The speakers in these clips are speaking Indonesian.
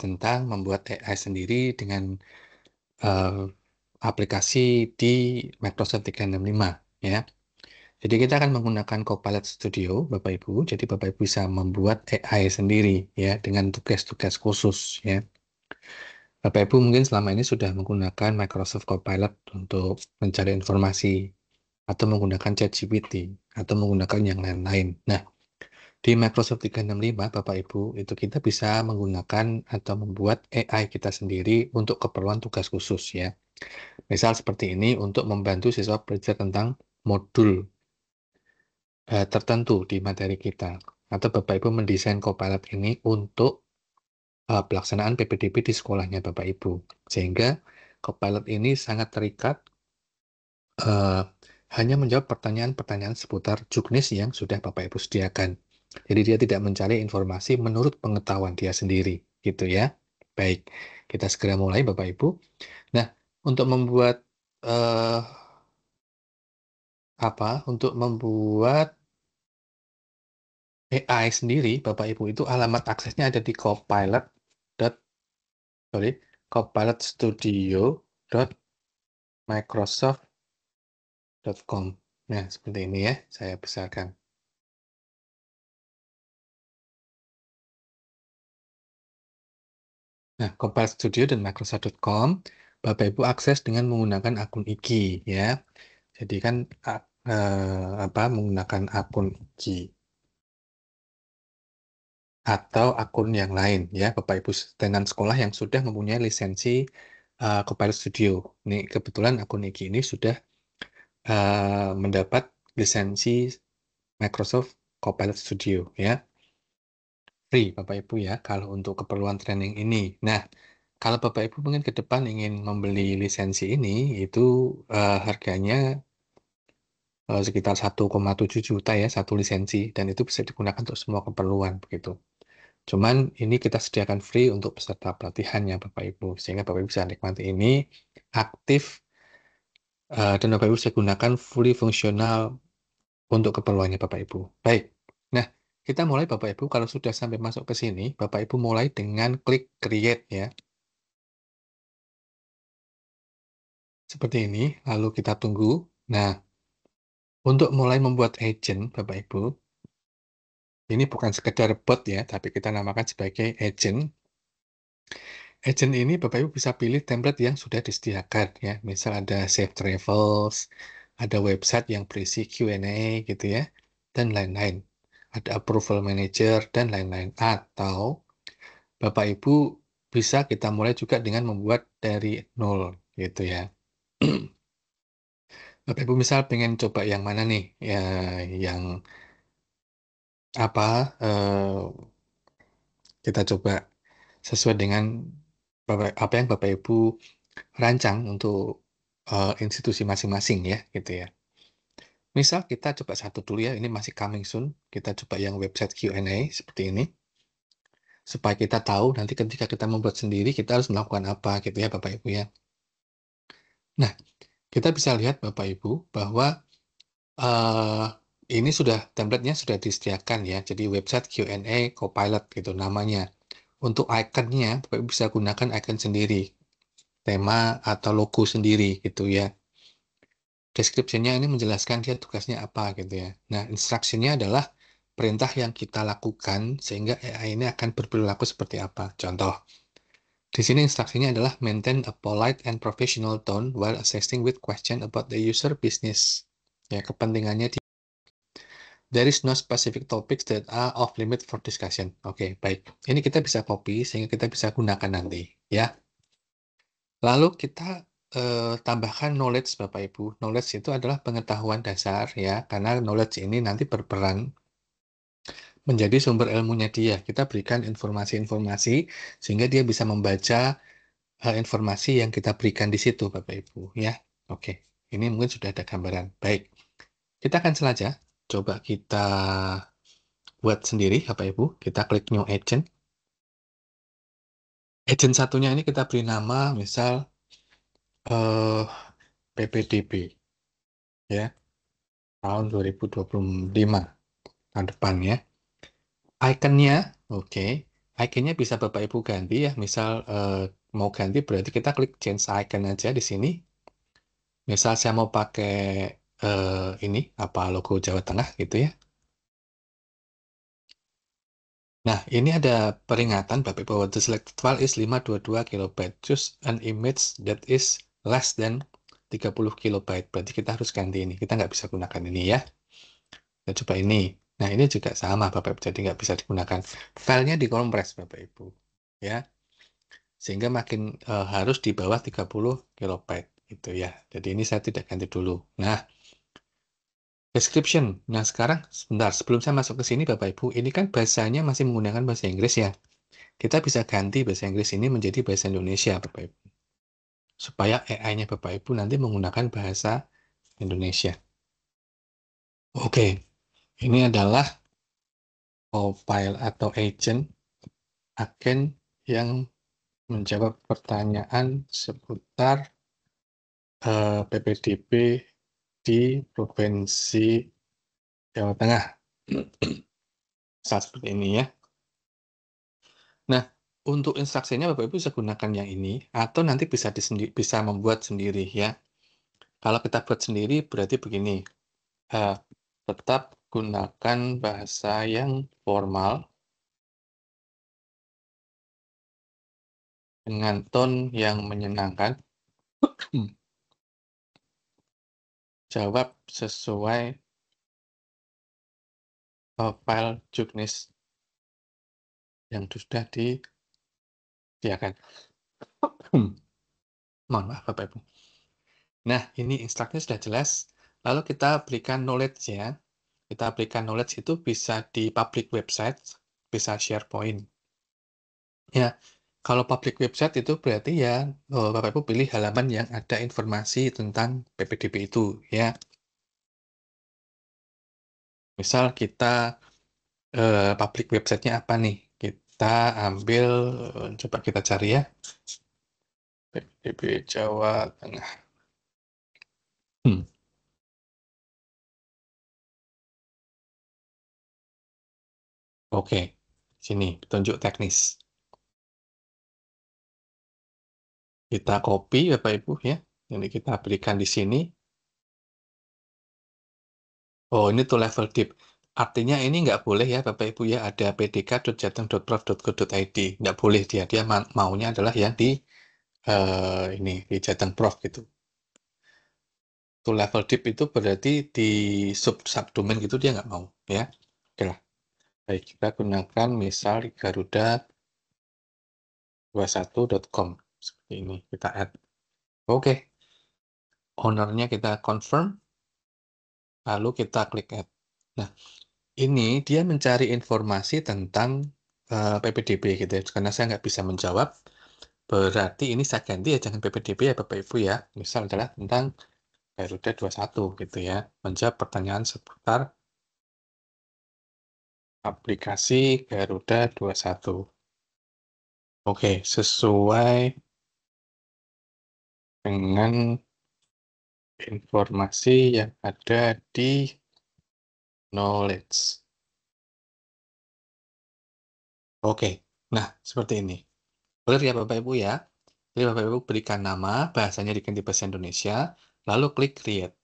tentang membuat AI sendiri dengan aplikasi di Microsoft 365 ya. Jadi kita akan menggunakan Copilot Studio, Bapak Ibu. Jadi Bapak Ibu bisa membuat AI sendiri ya dengan tugas-tugas khusus ya. Bapak Ibu mungkin selama ini sudah menggunakan Microsoft Copilot untuk mencari informasi atau menggunakan ChatGPT atau menggunakan yang lain-lain. Nah, di Microsoft 365 Bapak Ibu itu kita bisa menggunakan atau membuat AI kita sendiri untuk keperluan tugas khusus ya. Misal seperti ini untuk membantu siswa belajar tentang modul tertentu di materi kita. Atau Bapak Ibu mendesain Copilot ini untuk pelaksanaan PPDB di sekolahnya Bapak Ibu. Sehingga Copilot ini sangat terikat hanya menjawab pertanyaan-pertanyaan seputar juknis yang sudah Bapak Ibu sediakan. Jadi dia tidak mencari informasi menurut pengetahuan dia sendiri, gitu ya. Baik, kita segera mulai Bapak Ibu. Nah, untuk membuat untuk membuat AI sendiri, Bapak Ibu itu alamat aksesnya ada di copilot.microsoft.com. Nah, seperti ini ya, saya besarkan. Nah, Copilot Studio dan Microsoft.com, Bapak Ibu akses dengan menggunakan akun IG ya. Jadi kan menggunakan akun IG atau akun yang lain ya, Bapak Ibu tenan sekolah yang sudah mempunyai lisensi Copilot Studio. Ini kebetulan akun IG ini sudah mendapat lisensi Microsoft Copilot Studio ya. Free Bapak Ibu ya kalau untuk keperluan training ini. Nah, kalau Bapak Ibu mungkin ke depan ingin membeli lisensi ini itu harganya sekitar 1,7 juta ya satu lisensi dan itu bisa digunakan untuk semua keperluan begitu. Cuman ini kita sediakan free untuk peserta pelatihannya Bapak Ibu sehingga Bapak Ibu bisa nikmati ini aktif dan Bapak Ibu bisa gunakan fully fungsional untuk keperluannya Bapak Ibu. Baik. Nah, kita mulai Bapak Ibu kalau sudah sampai masuk ke sini, Bapak Ibu mulai dengan klik create ya. Seperti ini, lalu kita tunggu. Nah, untuk mulai membuat agent Bapak Ibu, ini bukan sekedar bot ya, tapi kita namakan sebagai agent. Agent ini Bapak Ibu bisa pilih template yang sudah disediakan ya. Misal ada Save Travels, ada website yang berisi Q&A gitu ya, dan lain-lain. Ada Approval Manager dan lain-lain. Atau Bapak Ibu bisa kita mulai juga dengan membuat dari nol gitu ya. Bapak Ibu misal pengen coba yang mana nih? Ya, yang kita coba sesuai dengan apa yang Bapak Ibu rancang untuk institusi masing-masing ya, gitu ya. Misal kita coba satu dulu ya, ini masih coming soon. Kita coba yang website Q&A seperti ini. Supaya kita tahu nanti ketika kita membuat sendiri, kita harus melakukan apa gitu ya Bapak Ibu ya. Nah, kita bisa lihat Bapak Ibu bahwa ini template-nya sudah disediakan ya. Jadi website Q&A Copilot gitu namanya. Untuk ikonnya, Bapak Ibu bisa gunakan icon sendiri, tema atau logo sendiri gitu ya. Deskripsinya ini menjelaskan dia tugasnya apa gitu ya. Nah, instruksinya adalah perintah yang kita lakukan sehingga AI ini akan berperilaku seperti apa. Contoh, di sini instruksinya adalah maintain a polite and professional tone while assisting with question about the user business. Ya, kepentingannya there is no specific topics that are off limit for discussion. Oke, baik. Ini kita bisa copy sehingga kita bisa gunakan nanti ya. Lalu kita tambahkan knowledge Bapak Ibu. Knowledge itu adalah pengetahuan dasar ya, karena knowledge ini nanti berperan menjadi sumber ilmunya dia. Kita berikan informasi-informasi sehingga dia bisa membaca informasi yang kita berikan di situ Bapak Ibu ya. Oke, ini mungkin sudah ada gambaran. Baik, kita akan saja coba kita buat sendiri Bapak Ibu. Kita klik new agent. Agent satunya ini kita beri nama misal PPDB ya. Tahun 2025 tahun depan ya. Ikonnya, oke. Iconnya bisa Bapak Ibu ganti ya, misal mau ganti berarti kita klik change icon aja di sini. Misal saya mau pakai ini apa logo Jawa Tengah gitu ya. Nah, ini ada peringatan Bapak Ibu, the selected file is 522 kilobyte. Choose an image that is less than 30 kilobyte. Berarti kita harus ganti ini. Kita nggak bisa gunakan ini ya. Kita coba ini. Nah, ini juga sama Bapak Ibu, jadi nggak bisa digunakan. Filenya dikompres Bapak Ibu. Ya, sehingga makin harus di bawah 30 kilobyte gitu ya. Jadi ini saya tidak ganti dulu. Nah, description. Nah, sekarang sebentar sebelum saya masuk ke sini Bapak Ibu, ini kan bahasanya masih menggunakan bahasa Inggris ya. Kita bisa ganti bahasa Inggris ini menjadi bahasa Indonesia Bapak Ibu. Supaya AI-nya Bapak Ibu nanti menggunakan bahasa Indonesia. Oke, ini adalah Copilot atau agent agen yang menjawab pertanyaan seputar PPDB di Provinsi Jawa Tengah. Saat seperti ini ya. Nah, untuk instruksinya Bapak Ibu bisa gunakan yang ini atau nanti bisa membuat sendiri ya. Kalau kita buat sendiri berarti begini. Tetap gunakan bahasa yang formal dengan tone yang menyenangkan. Jawab sesuai file juknis yang sudah disediakan. Mohon maaf Bapak Ibu. Nah, ini instruksinya sudah jelas. Lalu kita berikan knowledge ya. Kita berikan knowledge itu bisa di public website, bisa SharePoint. Ya, kalau public website itu berarti ya Bapak Ibu pilih halaman yang ada informasi tentang PPDB itu ya. Misal kita public website-nya apa nih? Kita ambil, coba kita cari ya. PPDB Jawa Tengah. Oke, sini petunjuk teknis. Kita copy Bapak Ibu ya. Ini kita berikan di sini. Oh, ini to level deep. Artinya ini nggak boleh ya Bapak Ibu ya, ada pdk.jateng.prof.go.id. Nggak boleh dia. Dia maunya adalah yang di ini di Jateng Prof gitu. To level deep itu berarti di subdomain gitu dia nggak mau ya. Oke lah. Baik, kita gunakan misal garuda21.com. Seperti ini, kita add. Oke, ownernya kita confirm, lalu kita klik add. Nah, ini dia mencari informasi tentang PPDB gitu ya. Karena saya nggak bisa menjawab, berarti ini saya ganti ya, jangan PPDB ya Bapak Ibu ya. Misal adalah tentang Garuda 21 gitu ya. Menjawab pertanyaan seputar aplikasi Garuda 21. Oke, sesuai dengan informasi yang ada di knowledge. Oke, nah seperti ini. Clear ya Bapak Ibu ya. Jadi Bapak Ibu berikan nama, bahasanya diganti bahasa Indonesia, lalu klik create.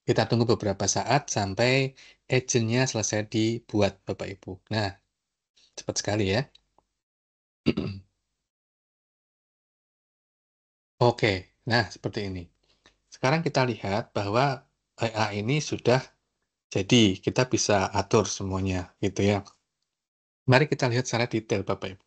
Kita tunggu beberapa saat sampai agentnya selesai dibuat Bapak Ibu. Nah, cepat sekali ya. Oke, nah seperti ini. Sekarang kita lihat bahwa AI ini sudah jadi, kita bisa atur semuanya gitu ya. Mari kita lihat secara detail Bapak Ibu.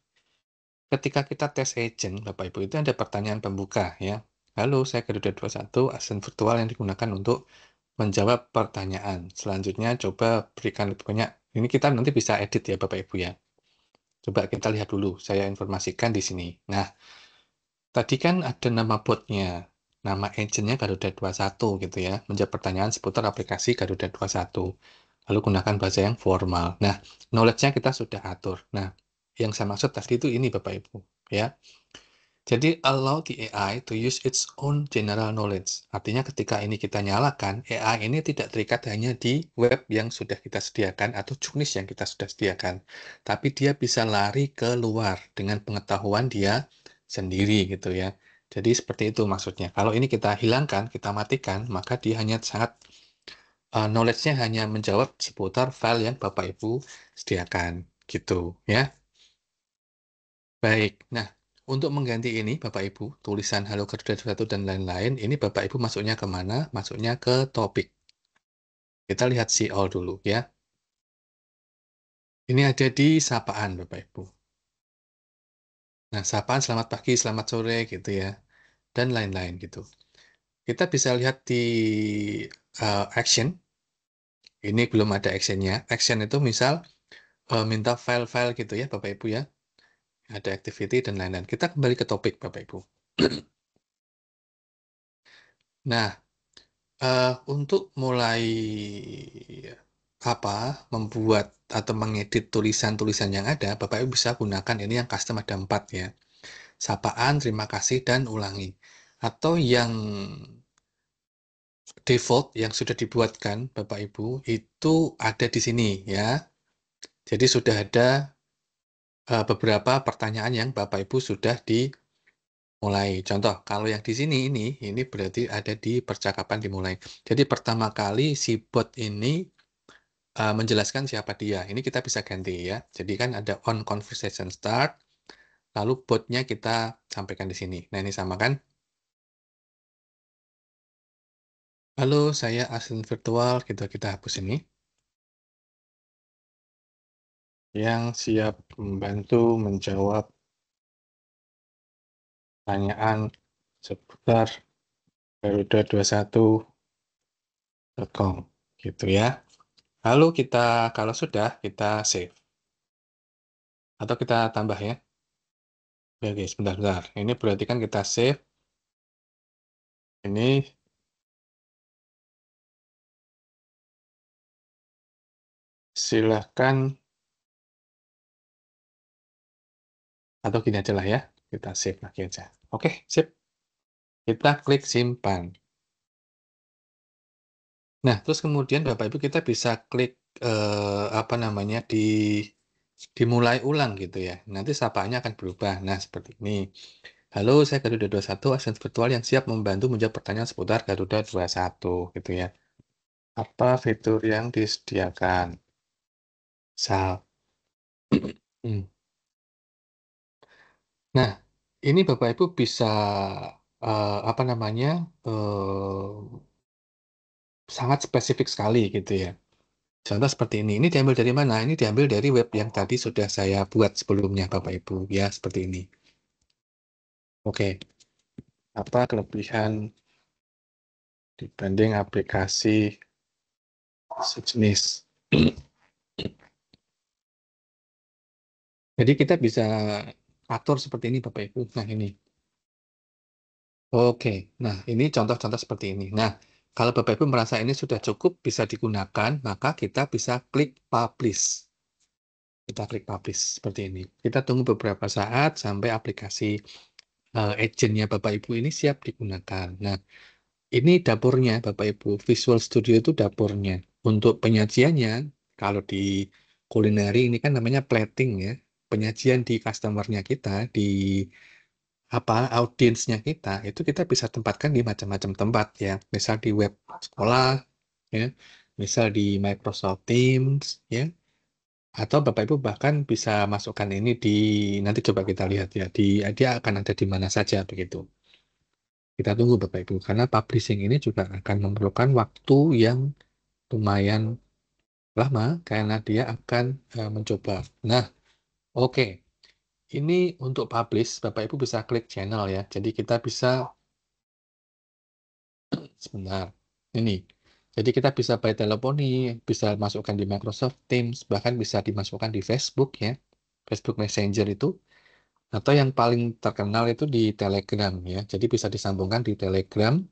Ketika kita tes agent, Bapak Ibu, itu ada pertanyaan pembuka ya. Halo, saya Garuda 21, asisten virtual yang digunakan untuk menjawab pertanyaan. Selanjutnya coba berikan lebih banyak. Ini kita nanti bisa edit ya Bapak Ibu ya. Coba kita lihat dulu, saya informasikan di sini. Nah, tadi kan ada nama botnya, nama agentnya Garuda 21 gitu ya. Menjawab pertanyaan seputar aplikasi Garuda 21. Lalu gunakan bahasa yang formal. Nah, knowledge-nya kita sudah atur. Nah, yang saya maksud tadi itu ini Bapak Ibu ya. Jadi allow the AI to use its own general knowledge. Artinya ketika ini kita nyalakan, AI ini tidak terikat hanya di web yang sudah kita sediakan atau juknis yang kita sudah sediakan. Tapi dia bisa lari ke luar dengan pengetahuan dia sendiri gitu ya. Jadi seperti itu maksudnya. Kalau ini kita hilangkan, kita matikan, maka dia hanya sangat knowledge-nya hanya menjawab seputar file yang Bapak Ibu sediakan gitu ya. Baik. Nah, untuk mengganti ini Bapak Ibu, tulisan Halo Garuda 1 dan lain-lain, ini Bapak Ibu masuknya ke mana? Masuknya ke topik. Kita lihat see all dulu ya. Ini ada di sapaan Bapak Ibu. Nah, sapaan selamat pagi, selamat sore gitu ya. Dan lain-lain gitu. Kita bisa lihat di action. Ini belum ada actionnya. Action itu misal minta file-file gitu ya Bapak Ibu ya. Ada activity dan lain-lain. Kita kembali ke topik Bapak Ibu. Nah, untuk mulai membuat atau mengedit tulisan-tulisan yang ada, Bapak Ibu bisa gunakan ini yang custom ada 4 ya. Sapaan, terima kasih, dan ulangi. Atau yang default yang sudah dibuatkan Bapak Ibu itu ada di sini ya. Jadi sudah ada beberapa pertanyaan yang Bapak Ibu sudah dimulai. Contoh, kalau yang di sini ini berarti ada di percakapan dimulai. Jadi pertama kali si bot ini menjelaskan siapa dia. Ini kita bisa ganti ya. Jadi kan ada on conversation start, lalu botnya kita sampaikan di sini. Nah, ini sama kan? Halo, saya asisten virtual, kita hapus ini. Yang siap membantu menjawab pertanyaan seputar garuda21.com. Gitu ya. Lalu kalau sudah, kita save. Atau kita tambah ya. Oke, sebentar. Ini berarti kan kita save. Ini silahkan, atau gini aja lah ya. Kita save lagi aja. Oke, sip. Kita klik simpan. Nah, terus kemudian Bapak Ibu kita bisa klik dimulai ulang gitu ya. Nanti sapaannya akan berubah. Nah, seperti ini. Halo, saya Garuda21, asisten virtual yang siap membantu menjawab pertanyaan seputar Garuda21 gitu ya. Apa fitur yang disediakan? Misal. Hmm. Nah, ini Bapak Ibu bisa sangat spesifik sekali gitu ya. Contoh seperti ini. Ini diambil dari mana? Ini diambil dari web yang tadi sudah saya buat sebelumnya, Bapak Ibu. Ya, seperti ini. Oke. Apa kelebihan dibanding aplikasi sejenis? Jadi kita bisa atur seperti ini, Bapak Ibu. Nah, ini. Oke. Nah, ini contoh-contoh seperti ini. Nah, kalau Bapak Ibu merasa ini sudah cukup bisa digunakan, maka kita bisa klik publish. Kita klik publish seperti ini. Kita tunggu beberapa saat sampai aplikasi agent-nya Bapak Ibu ini siap digunakan. Nah, ini dapurnya Bapak Ibu. Visual Studio itu dapurnya. Untuk penyajiannya, kalau di kulineri ini kan namanya plating ya. Penyajian di customer-nya kita, di audiensnya kita, itu kita bisa tempatkan di macam-macam tempat ya. Misal di web sekolah, ya. Misal di Microsoft Teams, ya. Atau Bapak Ibu bahkan bisa masukkan ini nanti coba kita lihat ya, dia akan ada di mana saja begitu. Kita tunggu Bapak Ibu, karena publishing ini juga akan memerlukan waktu yang lumayan lama, karena dia akan mencoba. Nah, oke. Ini untuk publish, Bapak Ibu bisa klik channel ya. Jadi kita bisa, sebentar, ini. Jadi kita bisa by teleponi, bisa masukkan di Microsoft Teams, bahkan bisa dimasukkan di Facebook ya. Facebook Messenger itu. Atau yang paling terkenal itu di Telegram ya. Jadi bisa disambungkan di Telegram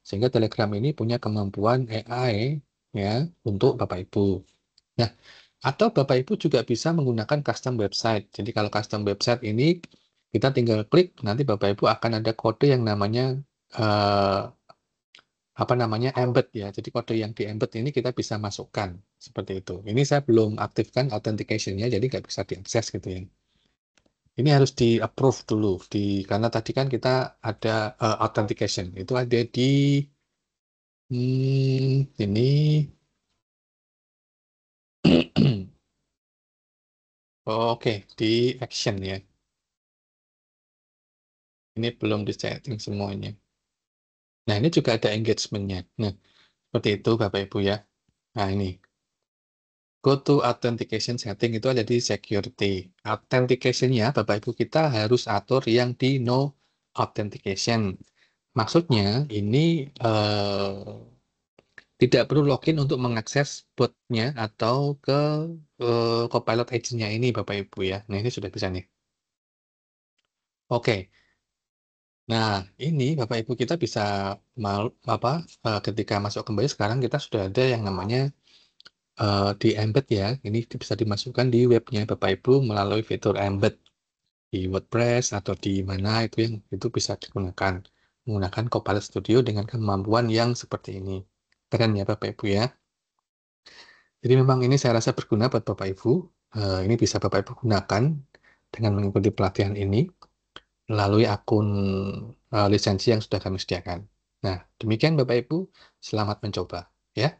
sehingga Telegram ini punya kemampuan AI ya untuk Bapak Ibu. Nah, atau Bapak Ibu juga bisa menggunakan custom website. Jadi kalau custom website ini Kita tinggal klik, nanti Bapak Ibu akan ada kode yang namanya, eee, apa namanya, embed ya. Jadi kode yang di-embed ini kita bisa masukkan, seperti itu. Ini saya belum aktifkan authentication-nya, jadi nggak bisa diakses gitu ya. Ini harus di-approve dulu, karena tadi kan kita ada, authentication, itu ada di, ini, oke, di action ya. Ini belum di-setting semuanya. Nah, ini juga ada engagement-nya. Nah, seperti itu Bapak Ibu ya. Nah, ini. Go to authentication setting itu ada di security. Authentication-nya Bapak Ibu kita harus atur yang di no authentication. Maksudnya ini tidak perlu login untuk mengakses bot-nya atau ke Copilot agent-nya ini Bapak Ibu ya. Nah, ini sudah bisa nih. Oke. Nah, ini Bapak Ibu kita bisa ketika masuk kembali sekarang kita sudah ada yang namanya di-embed ya, ini bisa dimasukkan di webnya Bapak Ibu melalui fitur embed di WordPress atau di mana itu yang itu bisa digunakan menggunakan Copilot Studio dengan kemampuan yang seperti ini. Keren ya Bapak Ibu ya. Jadi memang ini saya rasa berguna buat Bapak Ibu. Ini bisa Bapak Ibu gunakan dengan mengikuti pelatihan ini melalui akun lisensi yang sudah kami sediakan. Nah, demikian Bapak Ibu, selamat mencoba ya.